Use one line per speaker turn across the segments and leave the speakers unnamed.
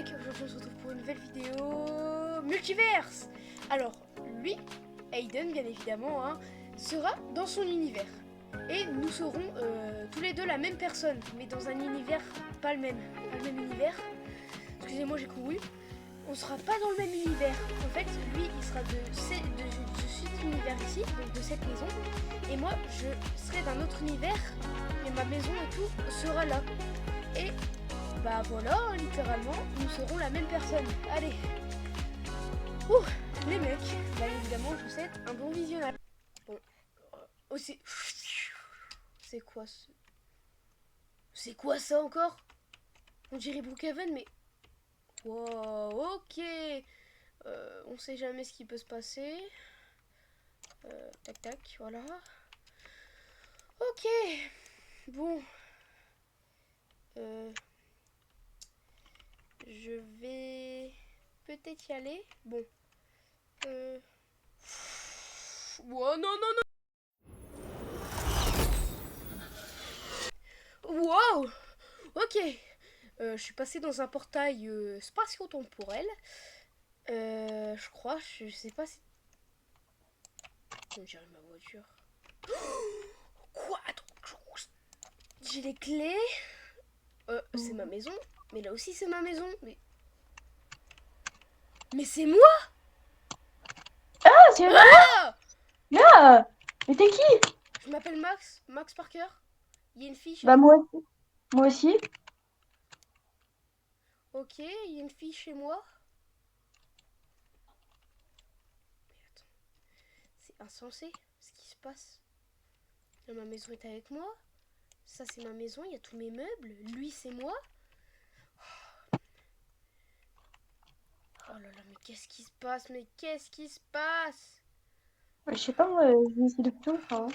mecs, aujourd'hui on se retrouve pour une nouvelle vidéo multiverse. Alors, lui, Aiden bien évidemment, hein, sera dans son univers. Et nous serons tous les deux la même personne, mais dans un univers pas le même univers. Excusez-moi, j'ai couru. On sera pas dans le même univers. En fait, lui, il sera de cet univers ici, donc de cette maison. Et moi, je serai d'un autre univers, mais ma maison et tout sera là. Et bah voilà, hein, littéralement, nous serons la même personne. Allez. Ouh, les mecs. Bah évidemment, je vous souhaite un bon visionnage. Bon. Oh, c'est quoi ce... C'est quoi ça encore? On dirait Brookhaven, mais... Wow, ok. On sait jamais ce qui peut se passer. Tac, tac, voilà. Ok. Bon. Je vais peut-être y aller. Bon. Wow, non, non, non. Wow. Ok. Je suis passée dans un portail spatio-temporel. Je crois, je sais pas si... On dirait ma voiture. Quoi? Attends, j'ai les clés. C'est ma maison. Mais là aussi c'est ma maison. Mais c'est moi.
Ah, c'est toi?
Ah,
Là! Mais t'es qui?
je m'appelle Max Parker. Il y a une fille chez
Bah
toi.
moi aussi. Moi aussi.
Ok, il y a une fille chez moi. Mais attends, c'est insensé ce qui se passe. Là, ma maison est avec moi. Ça c'est ma maison, il y a tous mes meubles. Lui c'est moi. Oh là là, mais qu'est-ce qui se passe? Mais qu'est-ce qui se passe?
Je sais pas, moi, je vis ici depuis tout. Enfin,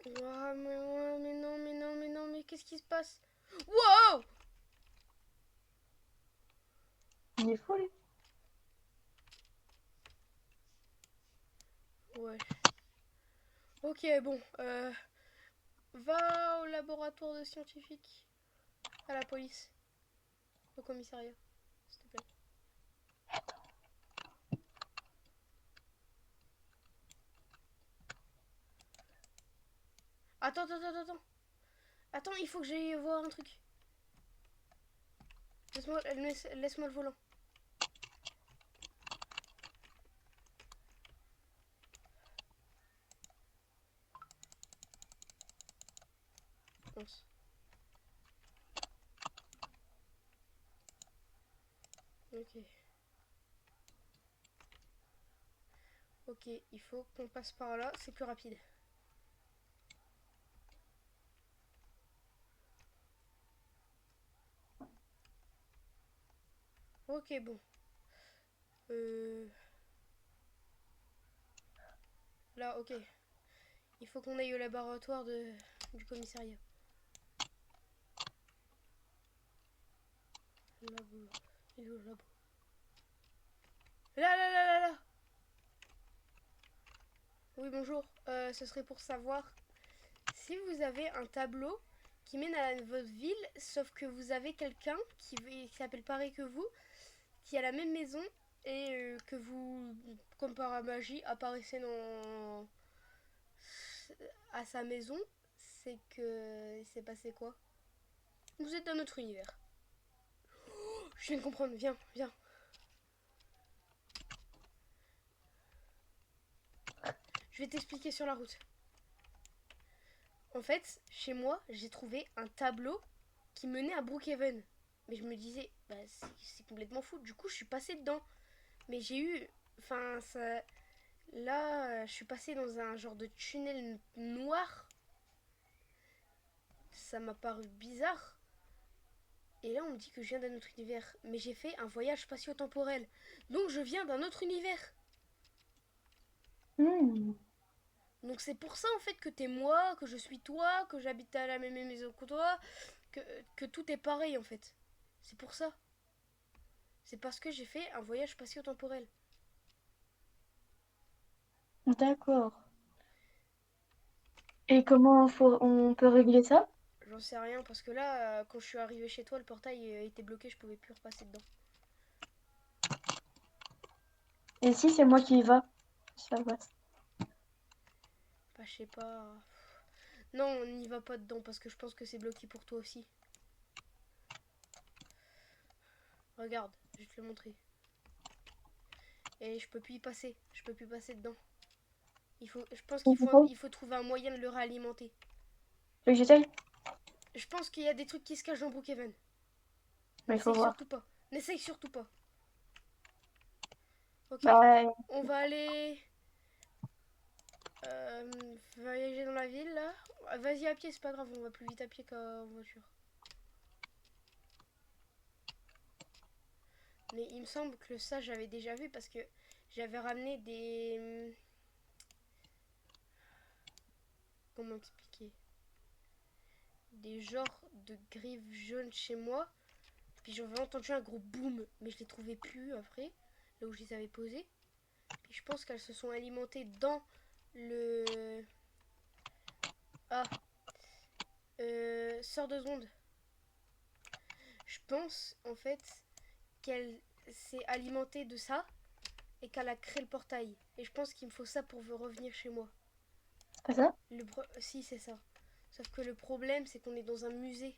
Ouah, mais non, mais non, mais non, mais qu'est-ce qui se passe? Wow!
il est fou, lui.
Ouais. Ok, bon, va au laboratoire de scientifiques, à la police, au commissariat, s'il te plaît. Attends. Attends, il faut que j'aille voir un truc. Laisse-moi le volant. Pense. Ok. Ok, il faut qu'on passe par là, c'est plus rapide. Ok, bon. Là, ok. Il faut qu'on aille au laboratoire du commissariat. Labo. Il est où le labo? Là. Oui, bonjour. Ce serait pour savoir si vous avez un tableau qui mène à votre ville, sauf que vous avez quelqu'un qui s'appelle pareil que vous, qui a la même maison et que vous, comme par magie, apparaissez à sa maison. C'est que... Il s'est passé quoi? Vous êtes dans notre univers. Oh, je viens de comprendre. Viens. Je vais t'expliquer sur la route. En fait, chez moi, j'ai trouvé un tableau qui menait à Brookhaven. Mais je me disais, bah, c'est complètement fou. Du coup, je suis passée dedans. Mais j'ai eu... Enfin, ça... Là, je suis passée dans un genre de tunnel noir. Ça m'a paru bizarre. Et là, on me dit que je viens d'un autre univers. Mais j'ai fait un voyage spatio-temporel. Donc, je viens d'un autre univers.
Hmm.
Donc, c'est pour ça, en fait, que t'es moi, que je suis toi, que j'habite à la même maison que toi, que tout est pareil, en fait. C'est pour ça. C'est parce que j'ai fait un voyage spatio-temporel.
D'accord. Et comment on peut régler ça?
j'en sais rien parce que là, quand je suis arrivé chez toi, le portail était bloqué, je pouvais plus repasser dedans.
Et si c'est moi qui y va? Ça va.
Bah, je sais pas. Non, on n'y va pas dedans parce que je pense que c'est bloqué pour toi aussi. Regarde, je vais te le montrer. Et je peux plus y passer. Je peux plus passer dedans. Je pense il faut trouver un moyen de le réalimenter.
Tu veux que j'essaye?
Je pense qu'il y a des trucs qui se cachent dans Brookhaven.
Mais il faut
N'essaye
voir.
surtout pas. N'essaye surtout pas. Ok.
Bah,
On va aller voyager dans la ville là. Vas-y à pied, c'est pas grave, on va plus vite à pied qu'en voiture. Mais il me semble que ça j'avais déjà vu parce que j'avais ramené des... Comment expliquer? Des genres de griffes jaunes chez moi. Puis j'avais entendu un gros boom, mais je les trouvais plus après, là où je les avais posées. Puis je pense qu'elles se sont alimentées dans le... Ah, sort de onde. Je pense en fait qu'elle s'est alimentée de ça et qu'elle a créé le portail. Et je pense qu'il me faut ça pour revenir chez moi.
c'est pas ça?
Si, c'est ça. Sauf que le problème, c'est qu'on est dans un musée.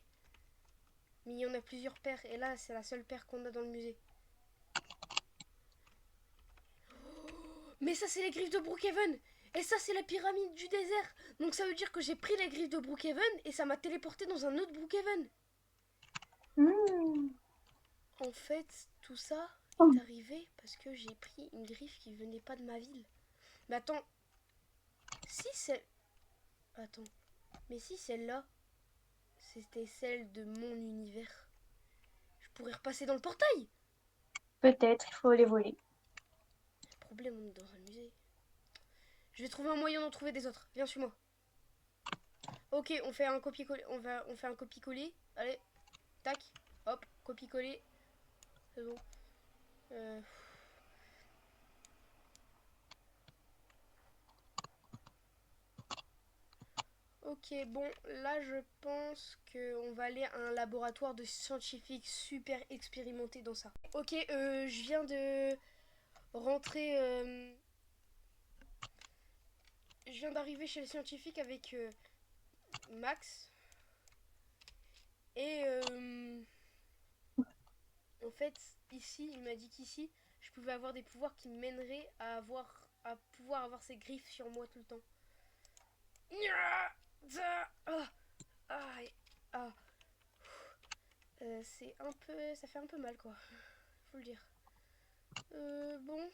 Mais il y en a plusieurs paires. Et là, c'est la seule paire qu'on a dans le musée. Mais ça, c'est les griffes de Brookhaven. Et ça, c'est la pyramide du désert. Donc ça veut dire que j'ai pris les griffes de Brookhaven et ça m'a téléporté dans un autre Brookhaven.
Mmh.
En fait, tout ça
Oh.
est arrivé parce que j'ai pris une griffe qui venait pas de ma ville. Mais attends, si c'est... Attends, mais si celle-là, c'était celle de mon univers, je pourrais repasser dans le portail.
Peut-être, il faut les voler.
Problème, on est dans un musée. Je vais trouver un moyen d'en trouver des autres. Viens, suis-moi. Ok, on fait un copier-coller. On fait un copier-coller. Allez, tac, hop, copier-coller. C'est bon. Euh, Ok, bon, là je pense qu'on va aller à un laboratoire de scientifiques super expérimentés dans ça. Ok, je viens de rentrer. Je viens d'arriver chez le scientifique avec Max. Et en fait, ici, il m'a dit qu'ici, je pouvais avoir des pouvoirs qui me mèneraient à pouvoir avoir ces griffes sur moi tout le temps. Ah, ah, ah. C'est un peu, ça fait un peu mal quoi, faut le dire. Bon.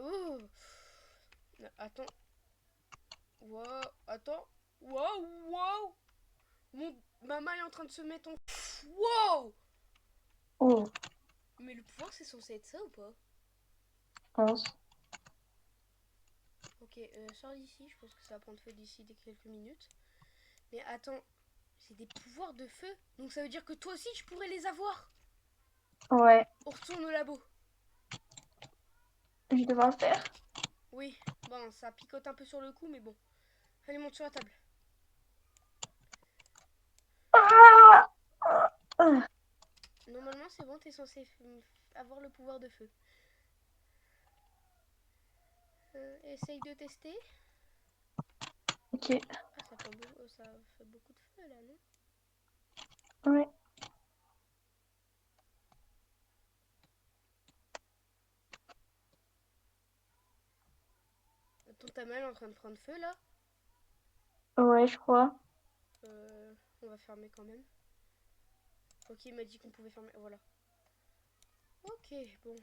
Oh. Attends. Wow. Attends. Wow. Wow. Ma main est en train de se mettre en... Wow.
Oh,
Mais le pouvoir c'est censé être ça ou pas?
je pense.
Ok, sors d'ici, je pense que ça va prendre feu d'ici dès quelques minutes. Mais attends, c'est des pouvoirs de feu. Donc ça veut dire que toi aussi tu pourrais les avoir.
Ouais,
On retourne au labo.
je vais devoir le faire.
Oui, bon, ça picote un peu sur le coup, mais bon. Allez, monte sur la table.
Ah! Ah!
Normalement, c'est bon, t'es censé avoir le pouvoir de feu. Essaye de tester.
Ok,
Ah, ça fait beaucoup de feu là, non?
ouais.
Attends, ta main est en train de prendre feu là.
Ouais, je crois.
On va fermer quand même. Ok, il m'a dit qu'on pouvait fermer. Voilà. Ok, bon.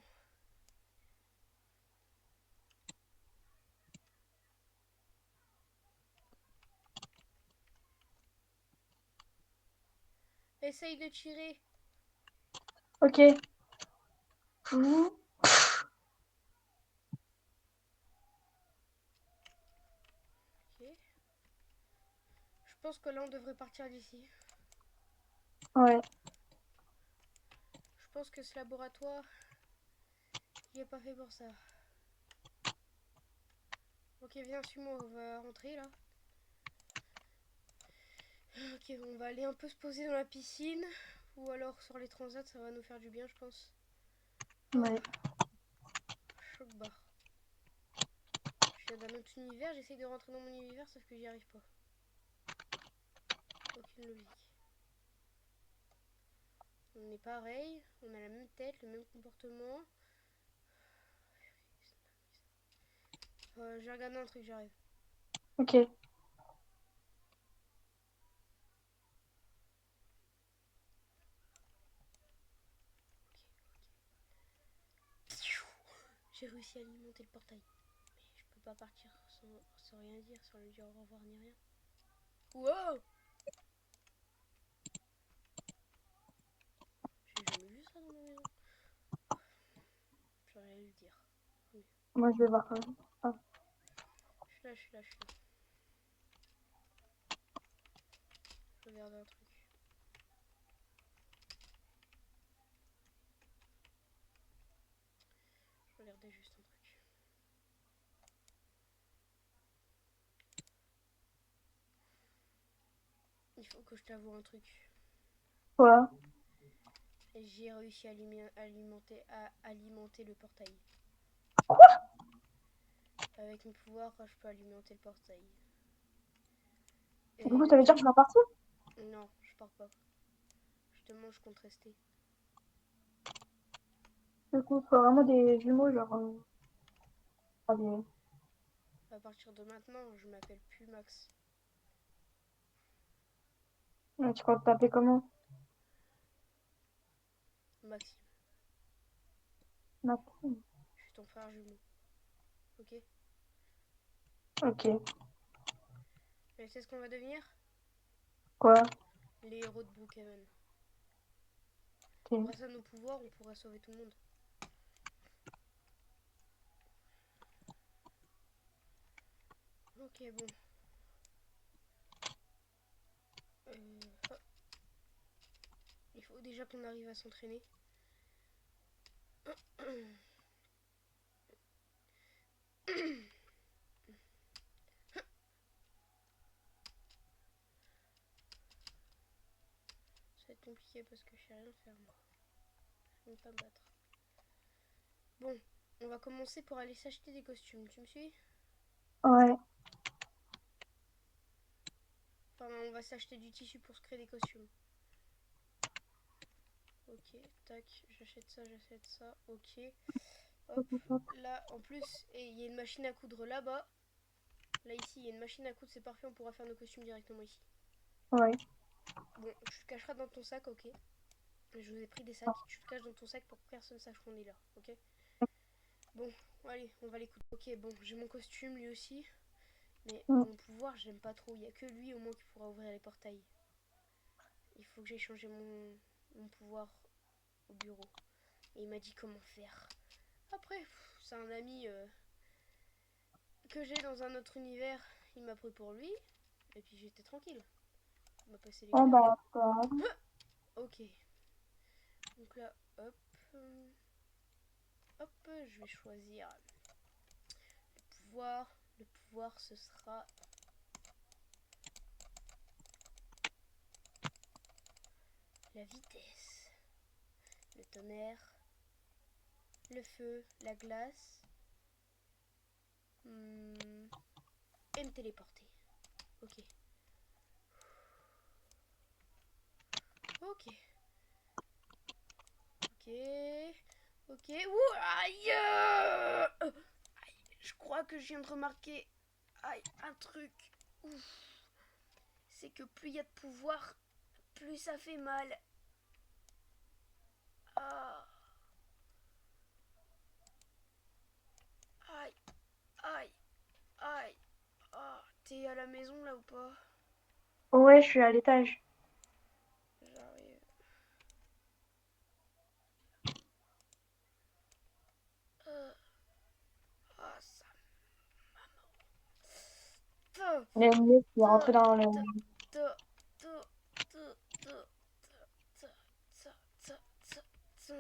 Essaye de tirer.
Ok. Ouh.
Ok. Je pense que là, on devrait partir d'ici.
Ouais.
Je pense que ce laboratoire, il est pas fait pour ça. Ok, viens, suis-moi, on va rentrer là. Ok, on va aller un peu se poser dans la piscine. Ou alors sur les transats, ça va nous faire du bien, je pense. Oh,
Ouais.
choc barre. Je viens d'un autre univers, j'essaye de rentrer dans mon univers, sauf que j'y arrive pas. Aucune logique. On est pareil, on a la même tête, le même comportement. J'ai regardé un truc, j'arrive.
Ok.
J'ai réussi à alimenter le portail. Mais je peux pas partir sans rien dire, sans lui dire au revoir ni rien. Wow! J'ai jamais vu ça dans ma maison. J'aurais rien lui dire. Oui.
Moi, je vais voir quand même. Ah.
Je suis là, je suis là, je suis là. Je regarde un truc. Je regardais juste un truc. Il faut que je t'avoue un truc.
Quoi?
J'ai réussi à alimenter le portail.
Quoi?
Avec mes pouvoirs, je peux alimenter le portail.
Du
Et
coup,
le
ça veut dire que
truc...
tu vas partir?
Non, je pars pas. Justement, je compte rester.
Du coup, faut vraiment des jumeaux, genre. Pas des...
À partir de maintenant, je m'appelle plus Max.
Ouais, tu comptes t'appeler comment?
Maxime.
Maxime.
Je suis ton frère jumeau. Ok?
Ok.
Et c'est ce qu'on va devenir?
Quoi?
Les héros de Brookhaven.
Ok.
Grâce à nos pouvoirs, on pourra sauver tout le monde. Ok, bon. Hop. Il faut déjà qu'on arrive à s'entraîner. Ça va être compliqué parce que je sais rien faire moi. Je sais même pas me battre. Bon, on va commencer pour aller s'acheter des costumes. Tu me suis?
Ouais.
Enfin, on va s'acheter du tissu pour se créer des costumes. Ok, tac, j'achète ça, ok. Hop, là, en plus, il y a une machine à coudre là-bas. Là, ici, il y a une machine à coudre, c'est parfait, on pourra faire nos costumes directement ici.
Ouais.
Bon, tu te cacheras dans ton sac, ok. Je vous ai pris des sacs, tu te caches dans ton sac pour que personne sache qu'on est là, ok. Bon, allez, on va les coudre. Ok, bon, j'ai mon costume, lui aussi. Mais
Mm.
mon pouvoir, j'aime pas trop. Il y a que lui au moins qui pourra ouvrir les portails. Il faut que j'aille changer mon pouvoir au bureau. Et il m'a dit comment faire. Après, c'est un ami que j'ai dans un autre univers. Il m'a pris pour lui. Et puis j'étais tranquille. On m'a passé les
Oh
clés
bah,
après.
quoi.
Ok. Donc là, hop. Hop, je vais choisir le pouvoir. Le pouvoir, ce sera la vitesse, le tonnerre, le feu, la glace. Et me téléporter. Ok. Ok. Ok. Ok. Ouh, aïe, aïe. Je crois que je viens de remarquer aïe, un truc. Ouf. C'est que plus il y a de pouvoir, plus ça fait mal. Ah. Aïe. Aïe. Aïe. Ah. T'es à la maison là ou pas?
Ouais, je suis à l'étage.
J'arrive. Euh. Ah, ça. Te,
Il est mieux qui est
te,
rentré dans le...
te, te, te, te, te, te, te, te, te,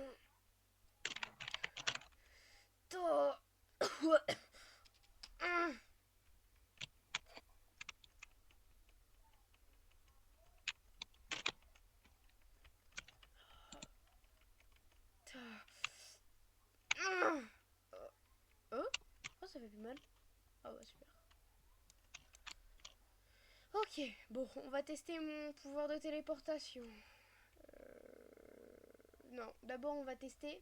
te. ça fait plus mal. Ah ouais, super. Ok, bon, on va tester mon pouvoir de téléportation. Non, d'abord on va tester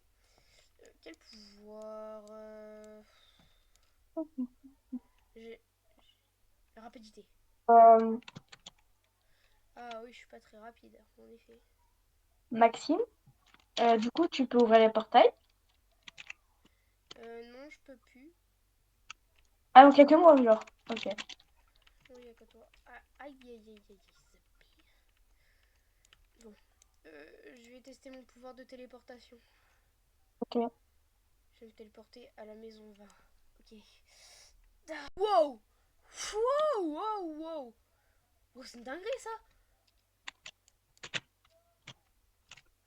quel pouvoir. J'ai rapidité.
Euh,
Ah oui, je suis pas très rapide, en effet.
Maxime, du coup, tu peux ouvrir les portails.
Non, je peux plus.
Ah, donc il y a que moi, genre. Ok.
Oui, y a que toi. Ah, aïe, aïe, aïe, aïe, aïe. Bon, je vais tester mon pouvoir de téléportation.
Ok.
Je vais me téléporter à la maison 20. Ok. Ah, wow! Wow! Wow! Wow! Oh, c'est une dinguerie ça!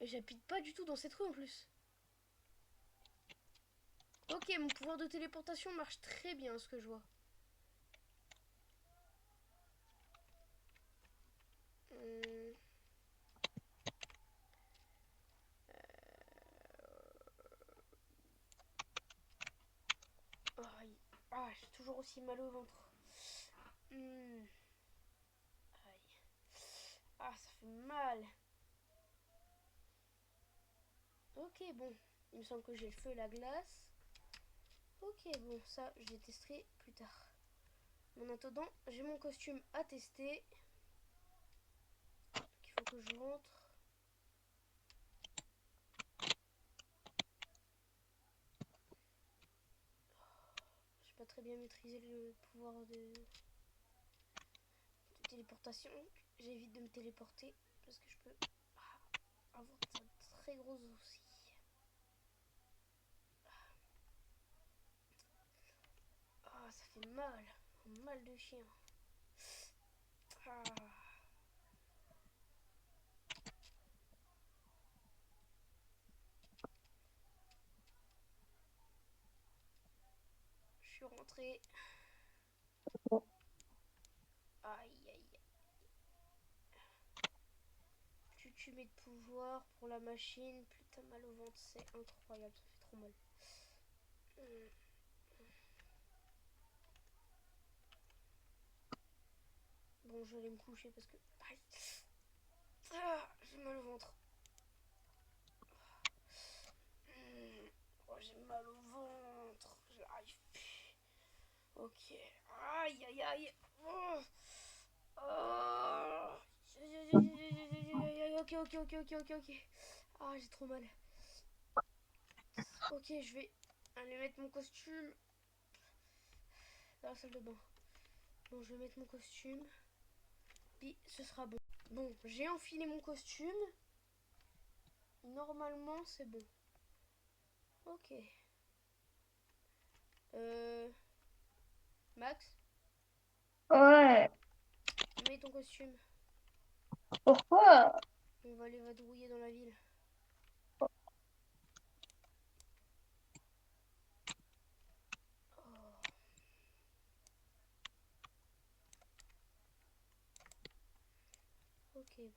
Et j'habite pas du tout dans cette rue en plus. Ok, mon pouvoir de téléportation marche très bien, ce que je vois. Hum, aïe. Ah, j'ai toujours aussi mal au ventre. Hum, aïe. Ah, ça fait mal. Ok, bon. Il me semble que j'ai le feu et la glace. Ok, bon, ça, je les testerai plus tard. En attendant, j'ai mon costume à tester. Donc, il faut que je rentre. J'ai pas très bien maîtrisé le pouvoir de téléportation. J'évite de me téléporter parce que je peux avoir de très gros soucis. Ah, ça fait mal. Mal de chien. Ah. Je suis rentrée. Aïe, aïe. Plus tu mets de pouvoir pour la machine, plus t'as mal au ventre. C'est incroyable, ça fait trop mal. Bon, je vais aller me coucher parce que... Aïe. Ah, j'ai mal au ventre. Oh, j'ai mal au ventre. J'arrive plus. Ok. Aïe, aïe, aïe. Oh. Oh. Ok, ok, ok, ok, ok, ok. Ah, j'ai trop mal. Ok, je vais aller mettre mon costume dans la salle de bain. Bon, je vais mettre mon costume. Puis ce sera bon. Bon, j'ai enfilé mon costume. Normalement, c'est bon. Ok. Max,
Ouais.
mets ton costume.
Pourquoi?
On va aller vadrouiller dans la ville. Oh. Ok, bon.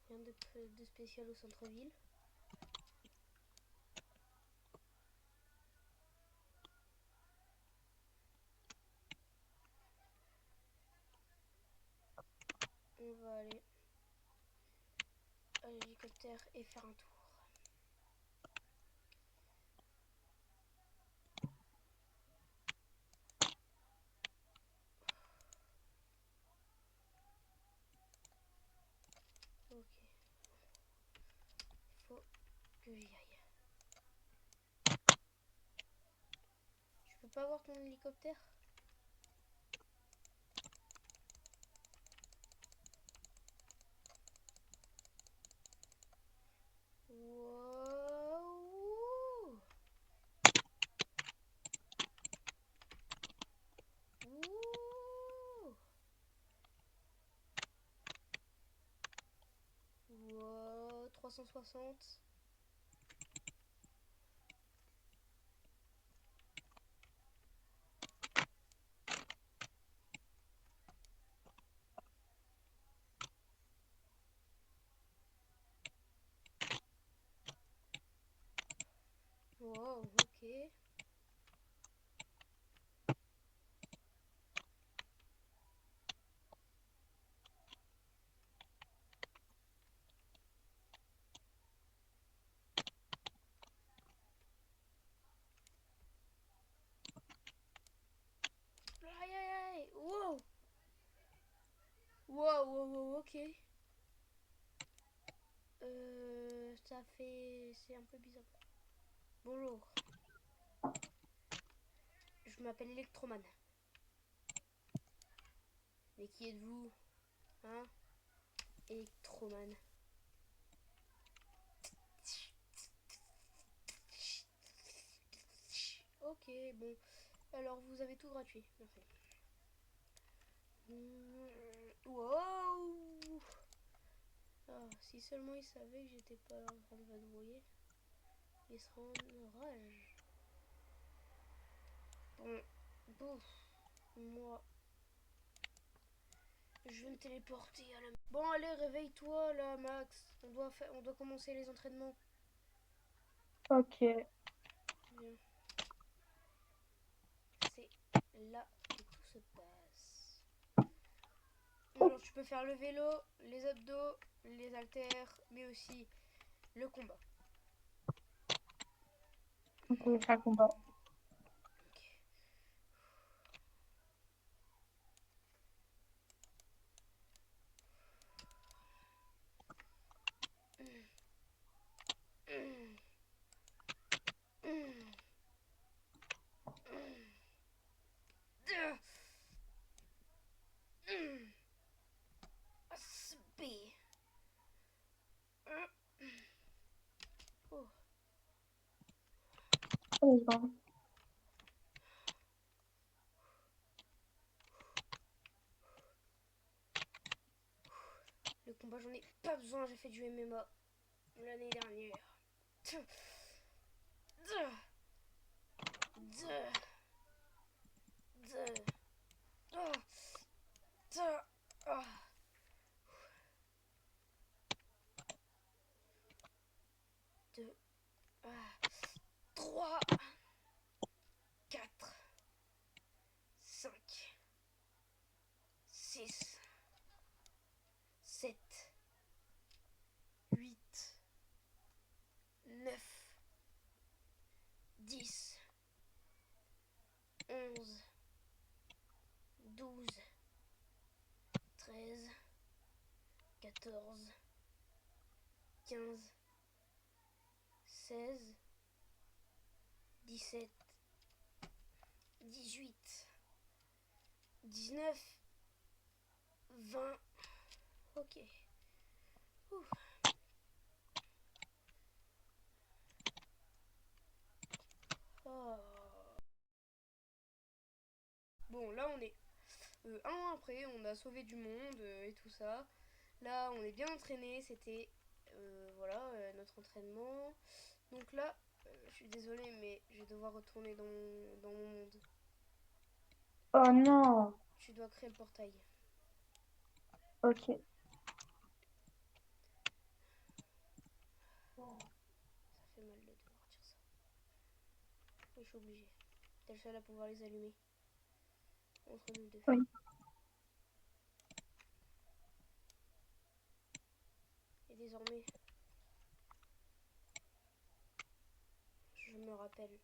Rien de spécial au centre-ville. On va aller à l'hélicoptère et faire un tour. Ok. Il faut que j'y aille. Je peux pas voir ton hélicoptère? Wow. 360. Wow, ok. Aïe aïe aïe. Wow. Wow, wow, wow, ok. Ça fait... C'est un peu bizarre. Bonjour. Je m'appelle Electroman. Mais qui êtes-vous? Hein? Electroman. Ok, bon. Alors, vous avez tout gratuit. Merci. Wow! Ah, si seulement il savait que j'étais pas en train de vadrouiller, il serait en rage. Bon, bouf. Moi, je vais me téléporter à la... Bon, allez, réveille-toi, là, Max. On doit commencer les entraînements.
Ok.
Viens. C'est là que tout se passe. Alors, tu peux faire le vélo, les abdos, les haltères, mais aussi le combat.
Ok, je fais un combat.
Ok. B. Oh.
Oh, pardon.
Le combat, j'en ai pas besoin, j'ai fait du MMA l'année dernière. Deux, trois, quatre, cinq, six, sept, huit, neuf, 10, 11, 12, 13, 14, 15, 16, 17, 18, 19, 20. Ok. Ouf. Oh. Bon, là on est un an après, on a sauvé du monde et tout ça. Là, on est bien entraîné, c'était voilà notre entraînement. Donc là, je suis désolée, mais je vais devoir retourner dans mon monde.
Oh non.
Tu dois créer le portail.
Ok.
Ça fait mal de devoir dire ça. Mais je suis obligée. T'es le seul à pouvoir les allumer. Entre nous deux.
Oui.
Et désormais, je me rappelle.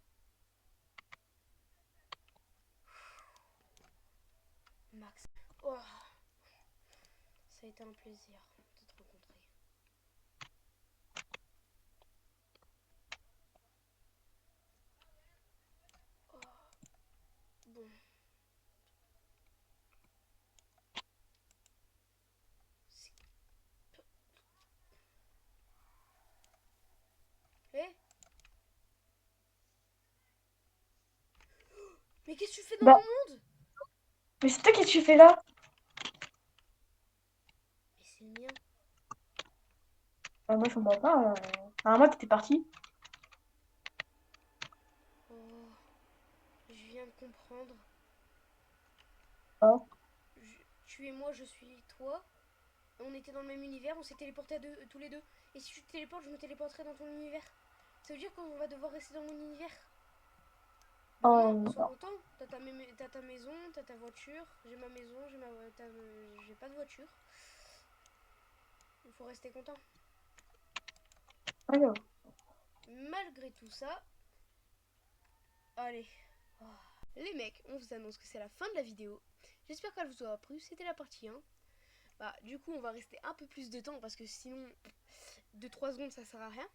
Max. Oh, ça a été un plaisir de te rencontrer. Oh, bon. Eh? Mais qu'est-ce que tu fais dans
Bah,
mon monde?
mais c'est toi qui tu fais là?
Mais c'est le mien.
Moi, je comprends pas. Moi, t'étais parti.
Oh, je viens de comprendre.
Oh.
Tu et moi, je suis toi. On était dans le même univers, on s'est téléportés tous les deux. Et si tu te téléportes, je me téléporterai dans ton univers. Ça veut dire qu'on va devoir rester dans mon univers. Bah au moins, sois
Non.
content. T'as ta maison, t'as ta voiture. J'ai ma maison, j'ai pas de voiture. Il faut rester content.
Alors,
Malgré tout ça, allez. Oh. Les mecs, on vous annonce que c'est la fin de la vidéo. J'espère qu'elle vous aura plu. C'était la partie 1. Bah, du coup, on va rester un peu plus de temps parce que sinon, 2-3 secondes, ça sert à rien.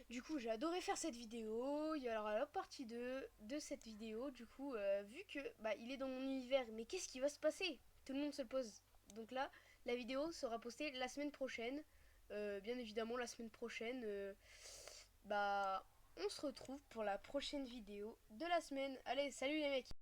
Du coup, j'ai adoré faire cette vidéo. Il y aura la partie 2 de cette vidéo. Du coup, vu que il est dans mon univers, mais qu'est-ce qui va se passer? Tout le monde se pose. Donc là, la vidéo sera postée la semaine prochaine. Bien évidemment, la semaine prochaine, on se retrouve pour la prochaine vidéo de la semaine. Allez, salut les mecs!